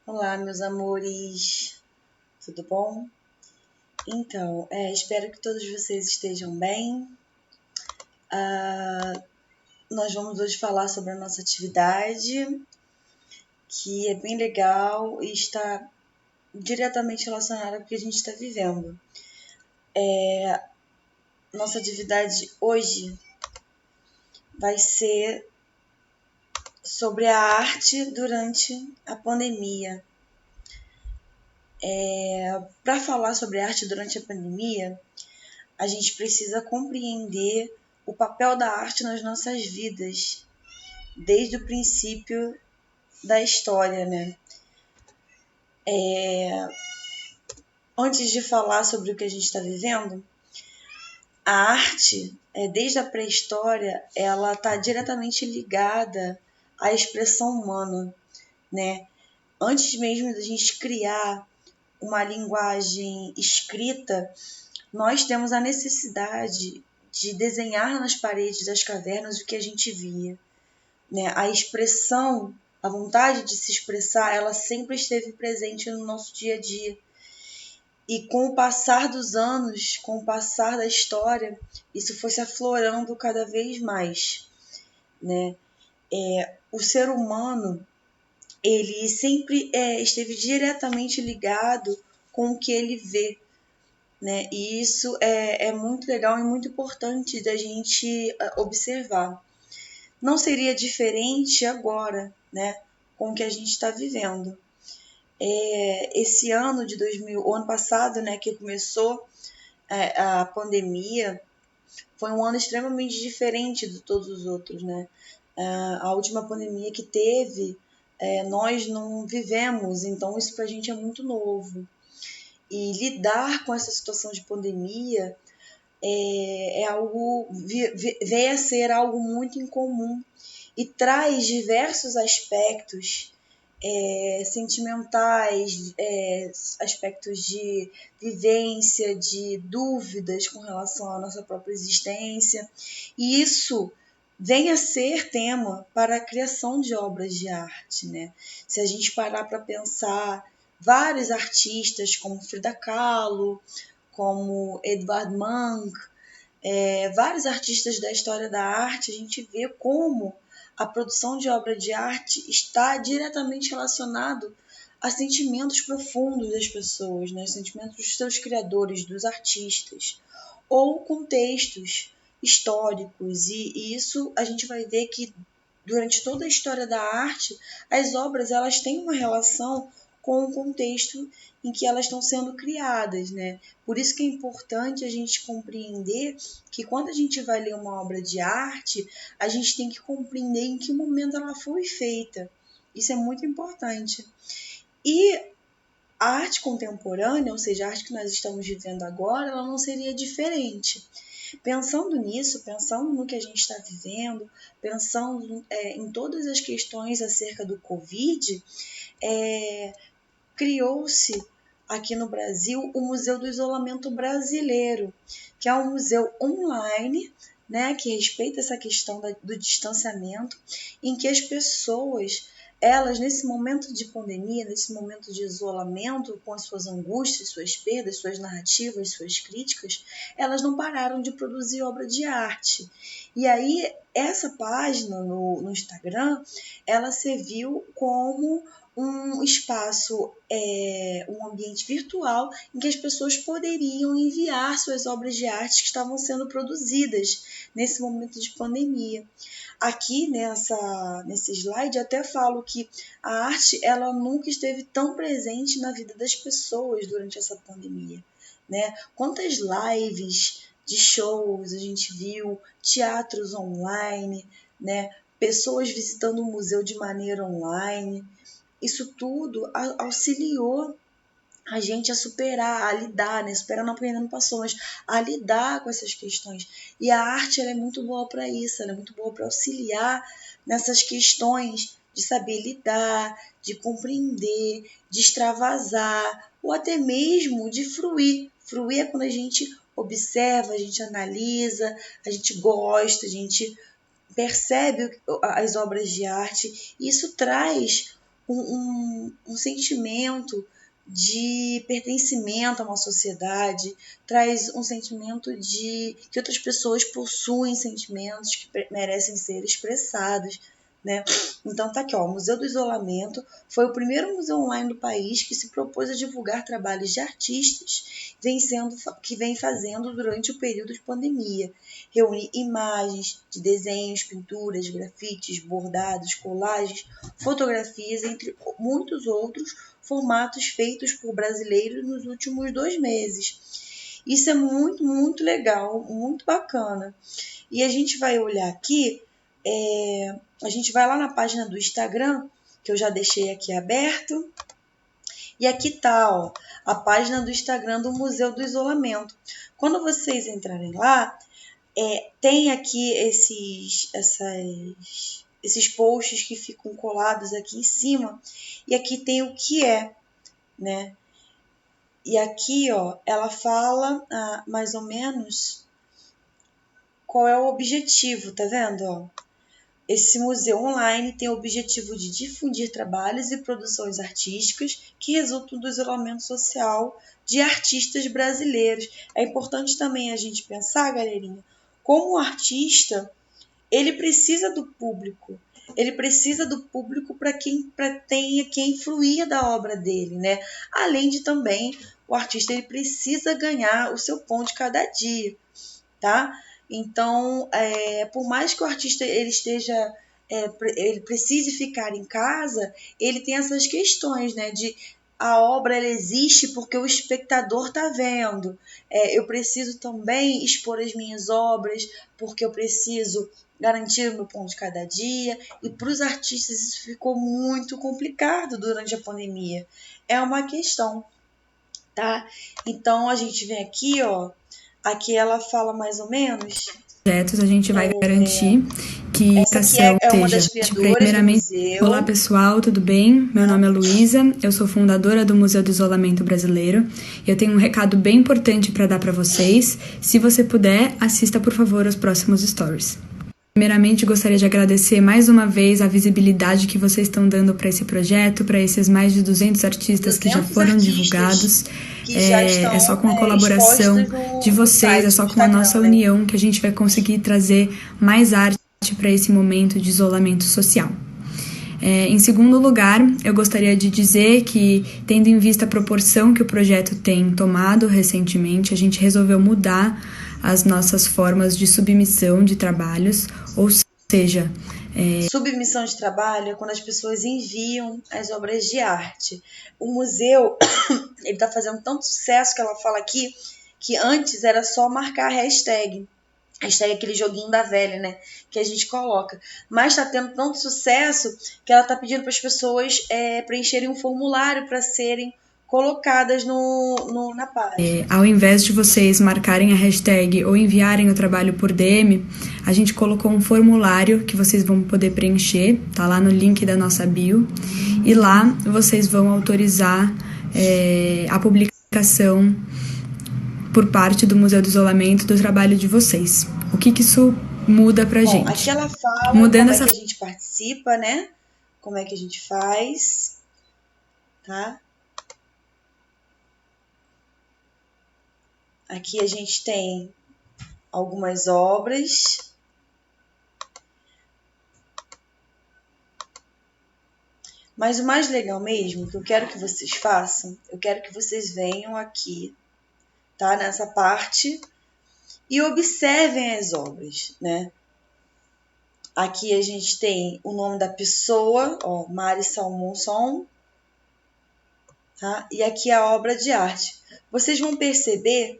Olá, meus amores, tudo bom? Então, espero que todos vocês estejam bem. Nós vamos hoje falar sobre a nossa atividade, que é bem legal e está diretamente relacionada com o que a gente está vivendo. Nossa atividade hoje vai ser sobre a arte durante a pandemia. Para falar sobre a arte durante a pandemia, a gente precisa compreender o papel da arte nas nossas vidas, desde o princípio da história, né? Antes de falar sobre o que a gente está vivendo, a arte, desde a pré-história, ela está diretamente ligada à expressão humana, né? Antes mesmo da gente criar uma linguagem escrita, nós temos a necessidade de desenhar nas paredes das cavernas o que a gente via, né? A expressão, a vontade de se expressar, ela sempre esteve presente no nosso dia a dia. E com o passar dos anos, com o passar da história, isso foi se aflorando cada vez mais, né? O ser humano, ele sempre esteve diretamente ligado com o que ele vê, né? E isso é muito legal e muito importante da gente observar. Não seria diferente agora, né? Com o que a gente está vivendo. Esse ano de 2000, o ano passado, né, que começou a pandemia, foi um ano extremamente diferente de todos os outros, né? A última pandemia que teve, nós não vivemos, então isso para a gente é muito novo. E lidar com essa situação de pandemia veio a ser algo muito incomum e traz diversos aspectos sentimentais, aspectos de vivência, de dúvidas com relação à nossa própria existência. E isso vem a ser tema para a criação de obras de arte, né? Se a gente parar para pensar, vários artistas como Frida Kahlo, como Edvard Munch, vários artistas da história da arte, a gente vê como a produção de obra de arte está diretamente relacionado a sentimentos profundos das pessoas, né? Sentimentos dos seus criadores, dos artistas, ou contextos históricos. E isso a gente vai ver que durante toda a história da arte, as obras elas têm uma relação com o contexto em que elas estão sendo criadas, né? Por isso que é importante a gente compreender que quando a gente vai ler uma obra de arte, a gente tem que compreender em que momento ela foi feita. Isso é muito importante. E a arte contemporânea, ou seja, a arte que nós estamos vivendo agora, ela não seria diferente. Pensando nisso, pensando no que a gente está vivendo, pensando em todas as questões acerca do Covid, criou-se aqui no Brasil o Museu do Isolamento Brasileiro, que é um museu online, né, que respeita essa questão do distanciamento, em que as pessoas, elas nesse momento de pandemia, nesse momento de isolamento, com as suas angústias, suas perdas, suas narrativas, suas críticas, elas não pararam de produzir obra de arte. E aí, essa página no Instagram, ela serviu como um espaço, um ambiente virtual em que as pessoas poderiam enviar suas obras de arte que estavam sendo produzidas nesse momento de pandemia. Aqui nesse slide até falo que a arte ela nunca esteve tão presente na vida das pessoas durante essa pandemia, né? Quantas lives de shows a gente viu, teatros online, né? Pessoas visitando o museu de maneira online. Isso tudo auxiliou a gente a superar, a lidar, né? Superar não porque ainda não passou, mas a lidar com essas questões. E a arte ela é muito boa para isso, ela é muito boa para auxiliar nessas questões de saber lidar, de compreender, de extravasar, ou até mesmo de fruir. Fruir é quando a gente observa, a gente analisa, a gente gosta, a gente percebe as obras de arte. E isso traz um sentimento de pertencimento a uma sociedade, traz um sentimento de que outras pessoas possuem sentimentos que merecem ser expressados, né? Então tá aqui, ó, o Museu do Isolamento foi o primeiro museu online do país que se propôs a divulgar trabalhos de artistas que vem fazendo durante o período de pandemia. Reúne imagens de desenhos, pinturas, grafites, bordados, colagens, fotografias, entre muitos outros formatos feitos por brasileiros nos últimos 2 meses. Isso é muito, muito legal, muito bacana. E a gente vai olhar aqui, a gente vai lá na página do Instagram, que eu já deixei aqui aberto, e aqui tá, ó, a página do Instagram do Museu do Isolamento. Quando vocês entrarem lá, tem aqui esses posts que ficam colados aqui em cima, e aqui tem o que é, né? E aqui, ó, ela fala mais ou menos qual é o objetivo, tá vendo? Ó? Esse museu online tem o objetivo de difundir trabalhos e produções artísticas que resultam do isolamento social de artistas brasileiros. É importante também a gente pensar, galerinha, como o artista, ele precisa do público. Ele precisa do público para tenha quem fruir da obra dele, né? Além de também o artista ele precisa ganhar o seu pão de cada dia, tá? Então, por mais que o artista ele esteja ele precise ficar em casa, ele tem essas questões, né? De a obra ela existe porque o espectador está vendo. Eu preciso também expor as minhas obras porque eu preciso garantir o meu pão de cada dia. E para os artistas isso ficou muito complicado durante a pandemia. É uma questão, tá? Então a gente vem aqui, ó. Aqui ela fala mais ou menos. Projetos, a gente vai garantir que a Essa aqui educação é uma das seja criadoras do primeiramente. Olá museu. pessoal, tudo bem? Meu nome é Luísa, eu sou fundadora do Museu do Isolamento Brasileiro e eu tenho um recado bem importante para dar para vocês. Se você puder, assista por favor os próximos stories. Primeiramente, gostaria de agradecer mais uma vez a visibilidade que vocês estão dando para esse projeto, para esses mais de 200 artistas que já foram divulgados. Que já estão só com a colaboração de vocês, é só com a nossa união que a gente vai conseguir trazer mais arte para esse momento de isolamento social. Em segundo lugar, eu gostaria de dizer que, tendo em vista a proporção que o projeto tem tomado recentemente, a gente resolveu mudar as nossas formas de submissão de trabalhos, ou seja... Submissão de trabalho é quando as pessoas enviam as obras de arte. O museu ele está fazendo tanto sucesso que ela fala aqui que antes era só marcar a hashtag. Hashtag é aquele joguinho da velha, né? Que a gente coloca. Mas está tendo tanto sucesso que ela está pedindo para as pessoas preencherem um formulário para serem colocadas na página. Ao invés de vocês marcarem a hashtag ou enviarem o trabalho por DM, a gente colocou um formulário que vocês vão poder preencher, tá lá no link da nossa bio, e lá vocês vão autorizar a publicação por parte do Museu do Isolamento do trabalho de vocês. O que isso muda pra gente? Aqui ela fala como é que a gente participa, né? Como é que a gente faz, tá? Aqui a gente tem algumas obras. Mas o mais legal mesmo, que eu quero que vocês façam, eu quero que vocês venham aqui, tá? Nessa parte e observem as obras, né? Aqui a gente tem o nome da pessoa, ó, Mari Salmonson, tá? E aqui a obra de arte. Vocês vão perceber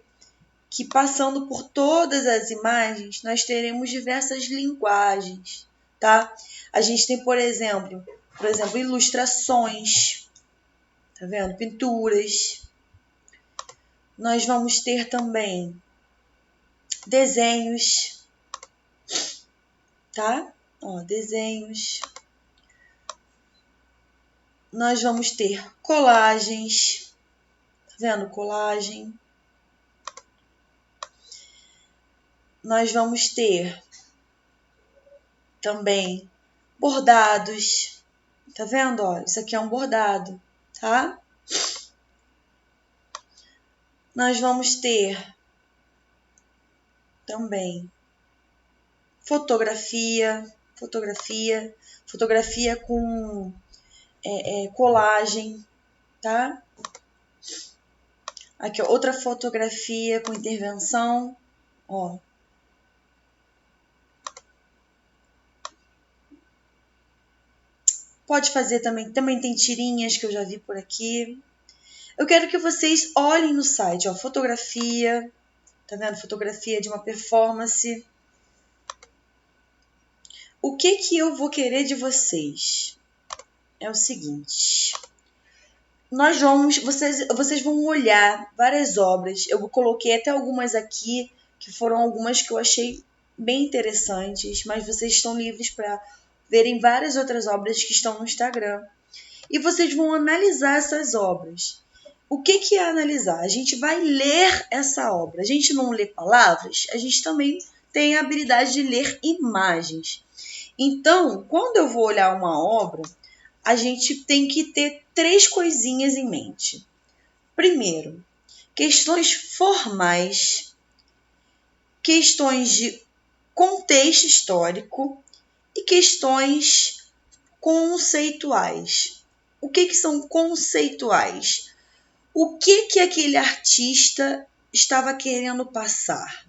que passando por todas as imagens, nós teremos diversas linguagens, tá? A gente tem, por exemplo, ilustrações, tá vendo? Pinturas. Nós vamos ter também desenhos, tá? Ó, desenhos. Nós vamos ter colagens, tá vendo? Colagem. Nós vamos ter também bordados, Tá vendo? Ó, isso aqui é um bordado, tá? Nós vamos ter também fotografia com colagem, tá? Aqui, ó, outra fotografia com intervenção, ó. Pode fazer também tem tirinhas que eu já vi por aqui. Eu quero que vocês olhem no site, ó, fotografia, tá vendo? Fotografia de uma performance. O que eu vou querer de vocês? É o seguinte, vocês vão olhar várias obras, eu coloquei até algumas aqui, que foram algumas que eu achei bem interessantes, mas vocês estão livres para verem várias outras obras que estão no Instagram. E vocês vão analisar essas obras. O que é analisar? A gente vai ler essa obra. A gente não lê palavras, a gente também tem a habilidade de ler imagens. Então, quando eu vou olhar uma obra, a gente tem que ter 3 coisinhas em mente. Primeiro, questões formais, questões de contexto histórico e questões conceituais. O que são conceituais? O que aquele artista estava querendo passar?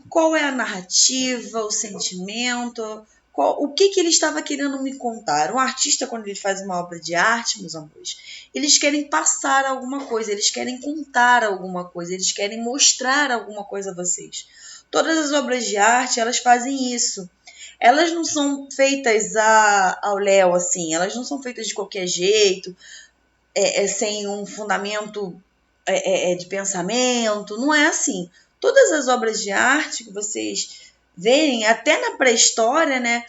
Qual é a narrativa, o sentimento? O que ele estava querendo me contar? Um artista, quando ele faz uma obra de arte, meus amores, eles querem passar alguma coisa, eles querem contar alguma coisa, eles querem mostrar alguma coisa a vocês. Todas as obras de arte, elas fazem isso. Elas não são feitas ao léu, assim, elas não são feitas de qualquer jeito, sem um fundamento de pensamento, não é assim. Todas as obras de arte que vocês veem, até na pré-história, né,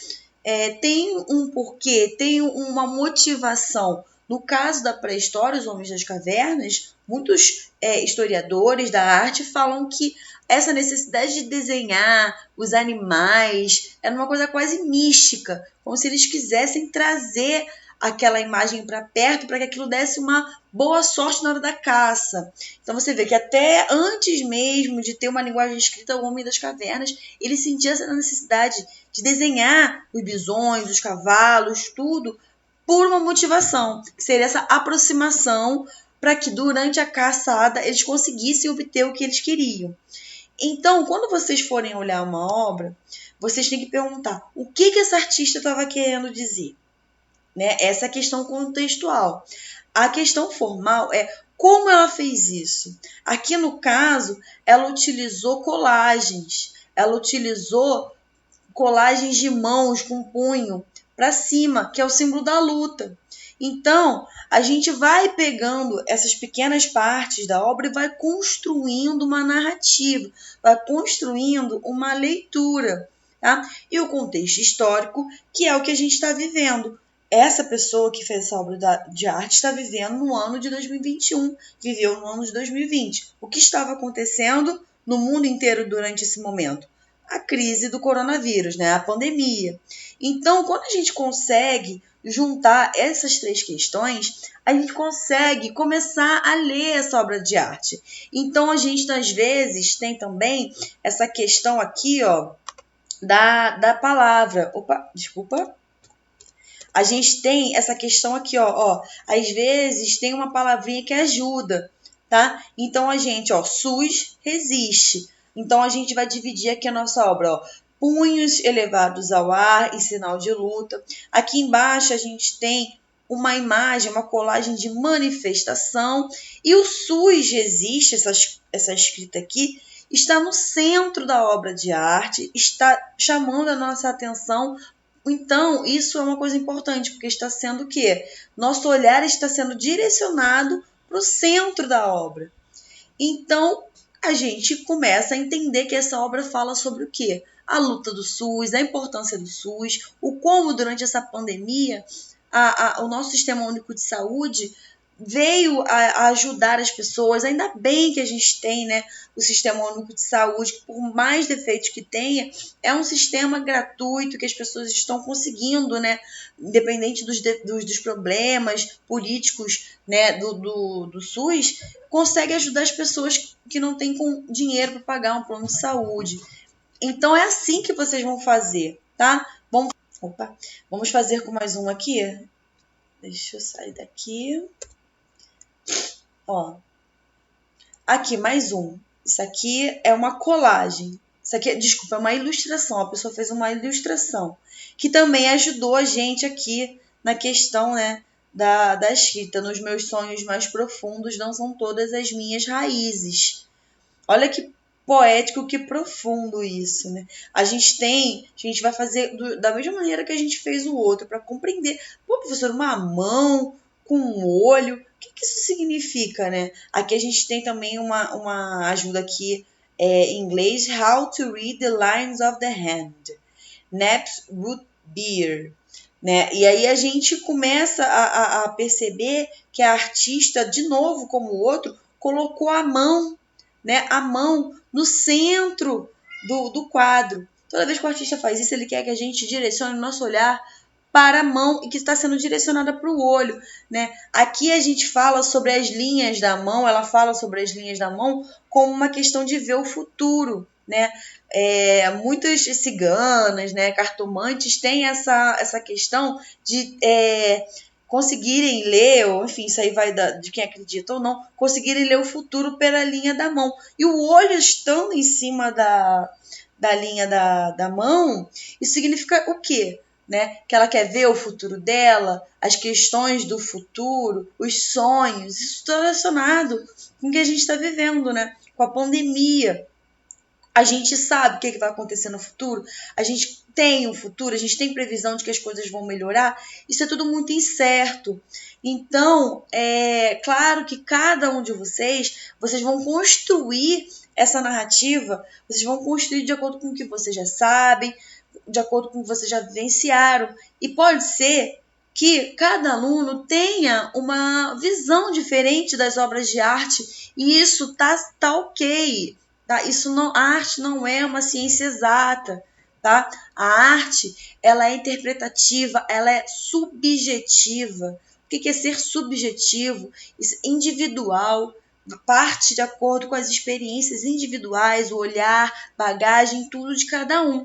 tem um porquê, tem uma motivação. No caso da pré-história, os homens das cavernas, muitos historiadores da arte falam que essa necessidade de desenhar os animais era uma coisa quase mística, como se eles quisessem trazer aquela imagem para perto para que aquilo desse uma boa sorte na hora da caça. Então você vê que até antes mesmo de ter uma linguagem escrita, o homem das cavernas, ele sentia essa necessidade de desenhar os bisões, os cavalos, tudo, por uma motivação, que seria essa aproximação para que durante a caçada eles conseguissem obter o que eles queriam. Então, quando vocês forem olhar uma obra, vocês têm que perguntar o que esse artista estava querendo dizer. Né? Essa é a questão contextual. A questão formal é como ela fez isso. Aqui no caso, ela utilizou colagens. Ela utilizou colagens de mãos com punho para cima, que é o símbolo da luta. Então, a gente vai pegando essas pequenas partes da obra e vai construindo uma narrativa, vai construindo uma leitura. Tá? E o contexto histórico, que é o que a gente está vivendo. Essa pessoa que fez essa obra de arte está vivendo no ano de 2021, viveu no ano de 2020. O que estava acontecendo no mundo inteiro durante esse momento? A crise do coronavírus, né? A pandemia. Então, quando a gente consegue juntar essas 3 questões, a gente consegue começar a ler essa obra de arte. Então, a gente, às vezes, tem também essa questão aqui, ó, da palavra. Opa, desculpa. A gente tem essa questão aqui, ó, às vezes tem uma palavrinha que ajuda, tá? Então, a gente, ó, SUS resiste. Então, a gente vai dividir aqui a nossa obra, ó, punhos elevados ao ar em sinal de luta. Aqui embaixo a gente tem uma imagem, uma colagem de manifestação. E o SUS resiste, essa escrita aqui, está no centro da obra de arte, está chamando a nossa atenção. Então, isso é uma coisa importante, porque está sendo o quê? Nosso olhar está sendo direcionado para o centro da obra. Então, a gente começa a entender que essa obra fala sobre o quê? A luta do SUS, a importância do SUS, o como durante essa pandemia o nosso Sistema Único de Saúde veio a ajudar as pessoas. Ainda bem que a gente tem, né, o Sistema Único de Saúde, que por mais defeitos que tenha, é um sistema gratuito que as pessoas estão conseguindo, né, independente dos problemas políticos, né, do SUS, consegue ajudar as pessoas que não têm dinheiro para pagar um plano de saúde. Então é assim que vocês vão fazer, tá? Vamos fazer com mais um aqui. Deixa eu sair daqui. Ó, aqui, mais um. Isso aqui é uma colagem. Isso aqui, desculpa, é uma ilustração. A pessoa fez uma ilustração. Que também ajudou a gente aqui na questão, né, da escrita. Nos meus sonhos mais profundos não são todas as minhas raízes. Olha que poético, que profundo isso, né? A gente vai fazer da mesma maneira que a gente fez o outro, para compreender. Pô, professor, uma mão com um olho, o que isso significa, né? Aqui a gente tem também uma ajuda aqui em inglês, How to Read the Lines of the Hand, Naps Root Beer, né? E aí a gente começa a perceber que a artista, de novo, como o outro, colocou a mão, né, a mão no centro do quadro. Toda vez que o artista faz isso, ele quer que a gente direcione o nosso olhar para a mão e que está sendo direcionada para o olho, né? Aqui a gente fala sobre as linhas da mão, ela fala sobre as linhas da mão como uma questão de ver o futuro, né? Muitas ciganas, né, cartomantes têm essa questão de conseguirem ler, ou enfim, isso aí vai de quem acredita ou não, conseguirem ler o futuro pela linha da mão. E o olho estando em cima da linha da mão, isso significa o quê? Né? Que ela quer ver o futuro dela, as questões do futuro, os sonhos, isso está relacionado com o que a gente está vivendo, né? Com a pandemia. A gente sabe o que vai acontecer no futuro, a gente tem um futuro, a gente tem previsão de que as coisas vão melhorar, isso é tudo muito incerto. Então, é claro que cada um de vocês vão construir essa narrativa, vocês vão construir de acordo com o que vocês já sabem, de acordo com o que vocês já vivenciaram, e pode ser que cada aluno tenha uma visão diferente das obras de arte, e isso tá ok. Tá? A arte não é uma ciência exata, tá? A arte, ela é interpretativa, ela é subjetiva. O que é ser subjetivo? Isso, individual, parte de acordo com as experiências individuais, o olhar, bagagem, tudo de cada um.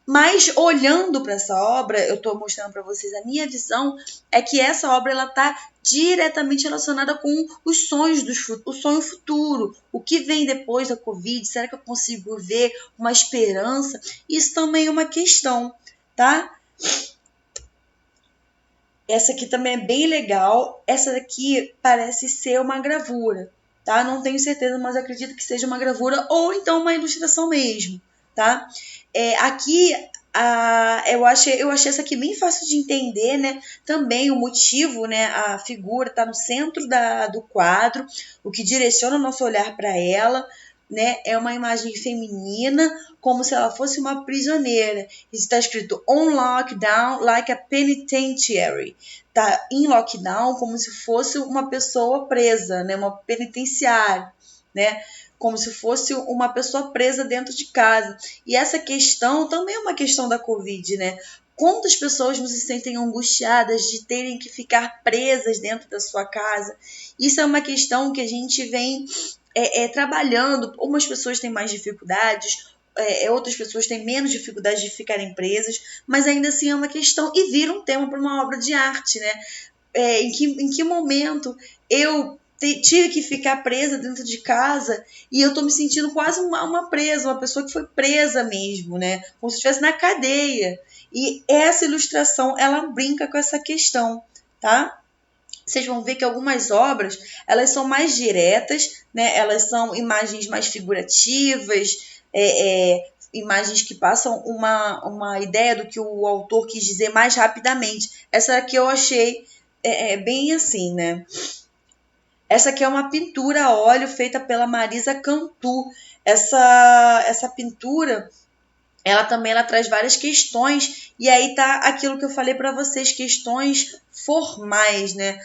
Mas olhando para essa obra, eu estou mostrando para vocês a minha visão, é que essa obra ela está diretamente relacionada com os sonhos o sonho futuro, o que vem depois da Covid, será que eu consigo ver uma esperança? Isso também é uma questão, tá? Essa aqui também é bem legal, essa daqui parece ser uma gravura, tá? Não tenho certeza, mas acredito que seja uma gravura ou então uma ilustração mesmo, tá? Aqui eu achei essa aqui bem fácil de entender, né? Também o motivo, né? A figura está no centro do quadro, o que direciona o nosso olhar para ela, né? É uma imagem feminina, como se ela fosse uma prisioneira. Está escrito on lockdown like a penitentiary. Tá em lockdown como se fosse uma pessoa presa, né? Uma penitenciária, né? Como se fosse uma pessoa presa dentro de casa. E essa questão também é uma questão da Covid, né? Quantas pessoas não se sentem angustiadas de terem que ficar presas dentro da sua casa? Isso é uma questão que a gente vem trabalhando. Umas pessoas têm mais dificuldades, outras pessoas têm menos dificuldade de ficarem presas, mas ainda assim é uma questão e vira um tema para uma obra de arte, né? Em que momento eu tive que ficar presa dentro de casa e eu tô me sentindo quase uma presa, uma pessoa que foi presa mesmo, né? Como se estivesse na cadeia. E essa ilustração, ela brinca com essa questão, tá? Vocês vão ver que algumas obras, elas são mais diretas, né? Elas são imagens mais figurativas, imagens que passam uma ideia do que o autor quis dizer mais rapidamente. Essa aqui eu achei bem assim, né? Essa aqui é uma pintura a óleo feita pela Marisa Cantu. Essa pintura, ela traz várias questões, e aí tá aquilo que eu falei para vocês, questões formais, né?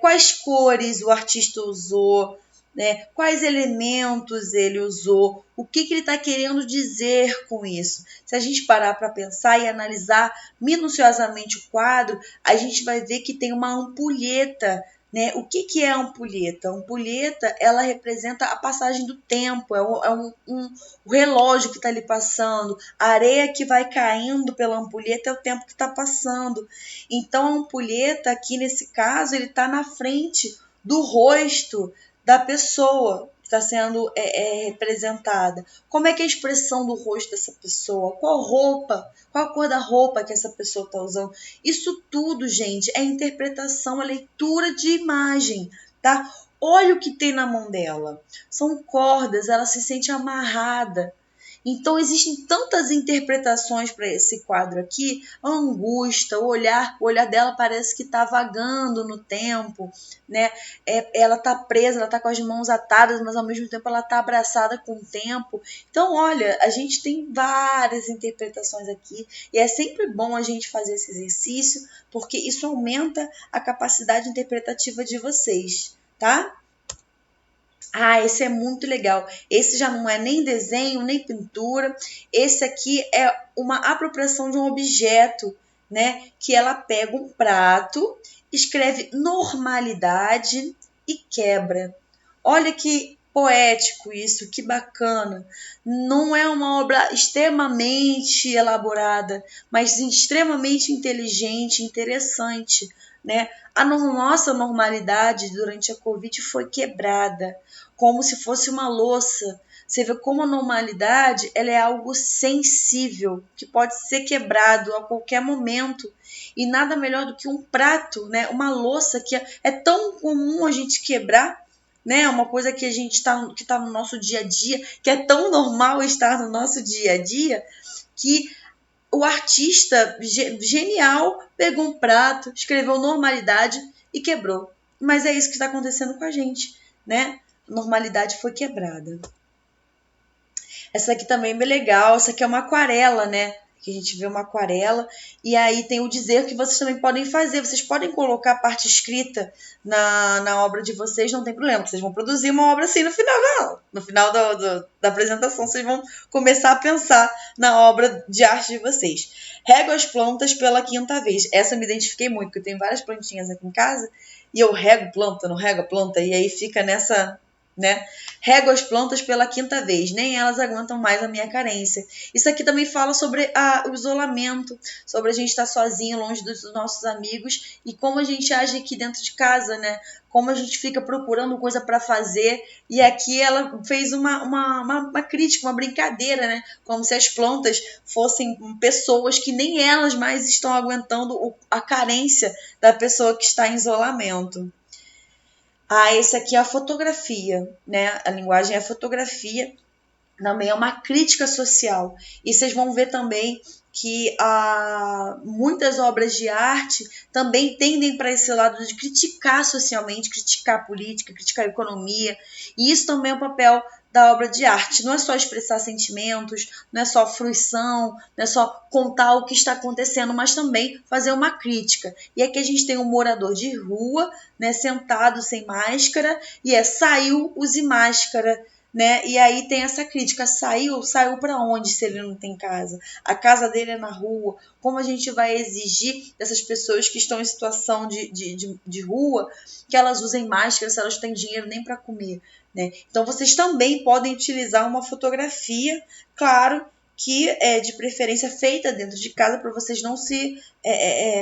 Quais cores o artista usou, né? Quais elementos ele usou, o que ele está querendo dizer com isso. Se a gente parar para pensar e analisar minuciosamente o quadro, a gente vai ver que tem uma ampulheta, né? O que é a ampulheta? A ampulheta, ela representa a passagem do tempo, o relógio que está ali passando, a areia que vai caindo pela ampulheta é o tempo que está passando. Então, a ampulheta, aqui nesse caso, ele está na frente do rosto da pessoa que está sendo representada. Como é que é a expressão do rosto dessa pessoa? Qual roupa? Qual a cor da roupa que essa pessoa está usando? Isso tudo, gente, é interpretação, é leitura de imagem, tá? Olha o que tem na mão dela. São cordas, ela se sente amarrada. Então, existem tantas interpretações para esse quadro aqui. A angústia, o olhar dela parece que está vagando no tempo, né? Ela está presa, ela está com as mãos atadas, mas ao mesmo tempo ela está abraçada com o tempo. Então, olha, a gente tem várias interpretações aqui e é sempre bom a gente fazer esse exercício, porque isso aumenta a capacidade interpretativa de vocês, tá? Esse é muito legal. Esse já não é nem desenho, nem pintura. Esse aqui é uma apropriação de um objeto, né? Que ela pega um prato, escreve normalidade e quebra. Olha que poético isso, que bacana. Não é uma obra extremamente elaborada, mas extremamente inteligente, interessante, né? A nossa normalidade durante a Covid foi quebrada, como se fosse uma louça. Você vê como a normalidade ela é algo sensível, que pode ser quebrado a qualquer momento. E nada melhor do que um prato, né? Uma louça que é tão comum a gente quebrar, né? Uma coisa que a gente que tá no nosso dia a dia, que é tão normal estar no nosso dia a dia, que o artista genial pegou um prato, escreveu normalidade e quebrou. Mas é isso que está acontecendo com a gente, né? A normalidade foi quebrada. Essa aqui também é bem legal. Essa aqui é uma aquarela, né? Que a gente vê uma aquarela. E aí tem o dizer que vocês também podem fazer. Vocês podem colocar a parte escrita na obra de vocês, não tem problema. Vocês vão produzir uma obra assim no final, não. No final da apresentação, vocês vão começar a pensar na obra de arte de vocês. Rego as plantas pela 5ª vez. Essa eu me identifiquei muito, porque eu tenho várias plantinhas aqui em casa. E eu rego planta, não rego a planta. E aí fica nessa, né? Rego as plantas pela 5ª vez, nem elas aguentam mais a minha carência. Isso aqui também fala sobre o isolamento, sobre a gente estar sozinho, longe dos nossos amigos e como a gente age aqui dentro de casa, né? Como a gente fica procurando coisa para fazer. E aqui ela fez uma crítica, uma brincadeira, né? Como se as plantas fossem pessoas que nem elas mais estão aguentando a carência da pessoa que está em isolamento. Esse aqui é a fotografia, né? A linguagem é a fotografia, também é uma crítica social. E vocês vão ver também que muitas obras de arte também tendem para esse lado de criticar socialmente, criticar a política, criticar a economia. E isso também é o papel da obra de arte. Não é só expressar sentimentos, não é só fruição, não é só contar o que está acontecendo, mas também fazer uma crítica. E aqui a gente tem um morador de rua, né, sentado sem máscara, e saiu, use máscara, né? E aí tem essa crítica, saiu para onde se ele não tem casa? A casa dele é na rua. Como a gente vai exigir dessas pessoas que estão em situação de rua que elas usem máscara se elas não têm dinheiro nem para comer, né? Então vocês também podem utilizar uma fotografia, claro, que é de preferência feita dentro de casa para vocês não se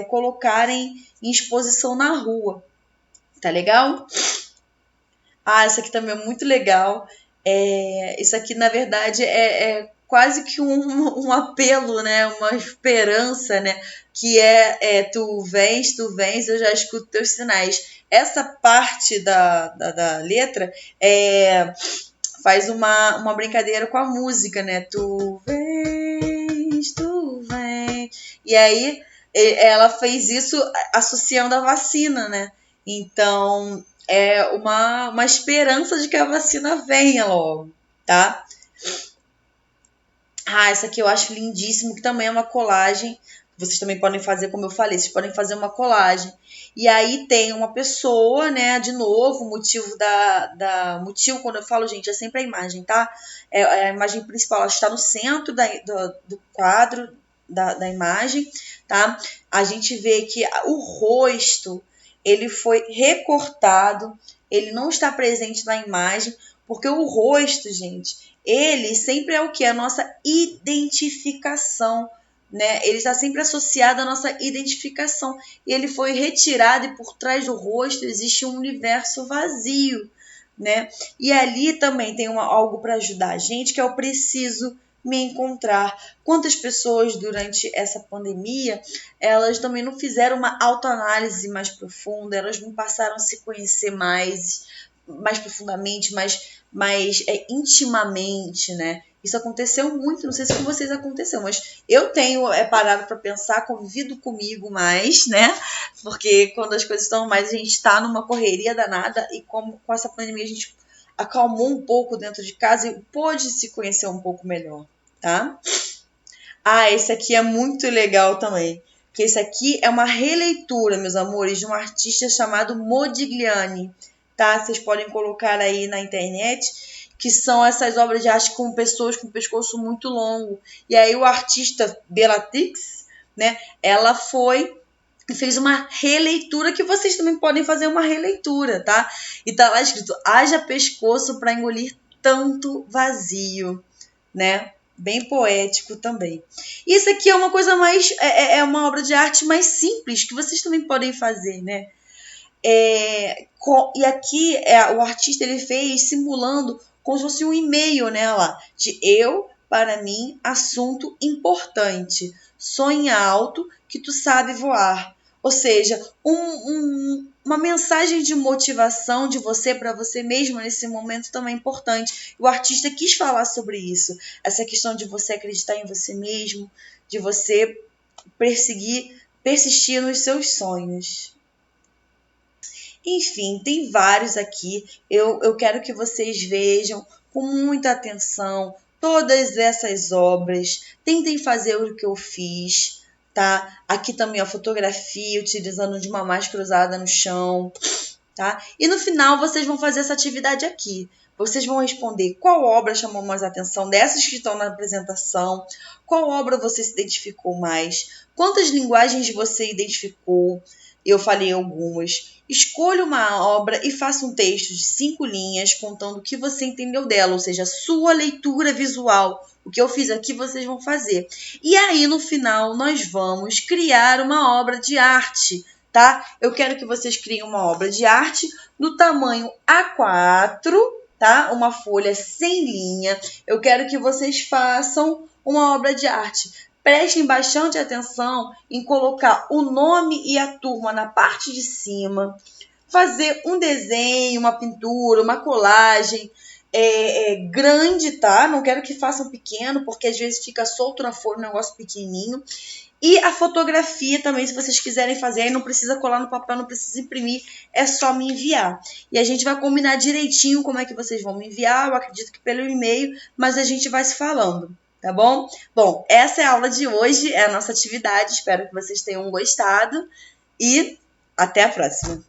colocarem em exposição na rua. Tá legal? Essa aqui também é muito legal. Isso aqui, na verdade, é quase que um apelo, né? Uma esperança, né? Que tu vens, eu já escuto teus sinais. Essa parte da letra faz uma brincadeira com a música, né? Tu vens. E aí ela fez isso associando a vacina, né? Então, é uma esperança de que a vacina venha logo, tá? Essa aqui eu acho lindíssimo, que também é uma colagem. Vocês também podem fazer, como eu falei, vocês podem fazer uma colagem. E aí tem uma pessoa, né? De novo, o motivo motivo, quando eu falo, gente, é sempre a imagem, tá? É a imagem principal, ela está no centro do quadro da imagem, tá? A gente vê que o rosto, ele foi recortado, ele não está presente na imagem, porque o rosto, gente, ele sempre é o que? A nossa identificação, né? Ele está sempre associado à nossa identificação. E ele foi retirado e por trás do rosto existe um universo vazio, né? E ali também tem algo para ajudar a gente, que é o preciso me encontrar. Quantas pessoas durante essa pandemia, elas também não fizeram uma autoanálise mais profunda, elas não passaram a se conhecer mais profundamente, mais intimamente, né? Isso aconteceu muito, não sei se com vocês aconteceu, mas eu tenho parado para pensar, convivido comigo mais, né? Porque quando as coisas estão mais, a gente está numa correria danada e com essa pandemia a gente acalmou um pouco dentro de casa e pôde se conhecer um pouco melhor, tá? Esse aqui é muito legal também, que esse aqui é uma releitura, meus amores, de um artista chamado Modigliani, tá? Vocês podem colocar aí na internet, que são essas obras de arte com pessoas com pescoço muito longo. E aí o artista Bellatrix, né? Ela fez uma releitura, que vocês também podem fazer uma releitura, tá? E tá lá escrito: haja pescoço para engolir tanto vazio, né? Bem poético também. Isso aqui é uma coisa mais... É uma obra de arte mais simples, que vocês também podem fazer, né? E aqui o artista ele fez simulando como se fosse um e-mail, né? Lá, de eu, para mim, assunto importante. Sonha alto que tu sabe voar. Ou seja, uma mensagem de motivação de você para você mesmo nesse momento também é importante. O artista quis falar sobre isso. Essa questão de você acreditar em você mesmo, de você persistir nos seus sonhos. Enfim, tem vários aqui. Eu quero que vocês vejam com muita atenção todas essas obras. Tentem fazer o que eu fiz, tá? Aqui também a fotografia, utilizando de uma máscara usada no chão, tá? E no final vocês vão fazer essa atividade aqui. Vocês vão responder qual obra chamou mais atenção dessas que estão na apresentação, qual obra você se identificou mais, quantas linguagens você identificou. Eu falei algumas. Escolha uma obra e faça um texto de 5 linhas contando o que você entendeu dela, ou seja, a sua leitura visual. O que eu fiz aqui vocês vão fazer. E aí, no final, nós vamos criar uma obra de arte, tá? Eu quero que vocês criem uma obra de arte no tamanho A4, tá? Uma folha sem linha. Eu quero que vocês façam uma obra de arte. Prestem bastante atenção em colocar o nome e a turma na parte de cima, fazer um desenho, uma pintura, uma colagem grande, tá? Não quero que façam pequeno, porque às vezes fica solto na folha, um negócio pequenininho. E a fotografia também, se vocês quiserem fazer, aí não precisa colar no papel, não precisa imprimir, é só me enviar. E a gente vai combinar direitinho como é que vocês vão me enviar, eu acredito que pelo e-mail, mas a gente vai se falando. Tá bom? Bom, essa é a aula de hoje, é a nossa atividade. Espero que vocês tenham gostado e até a próxima.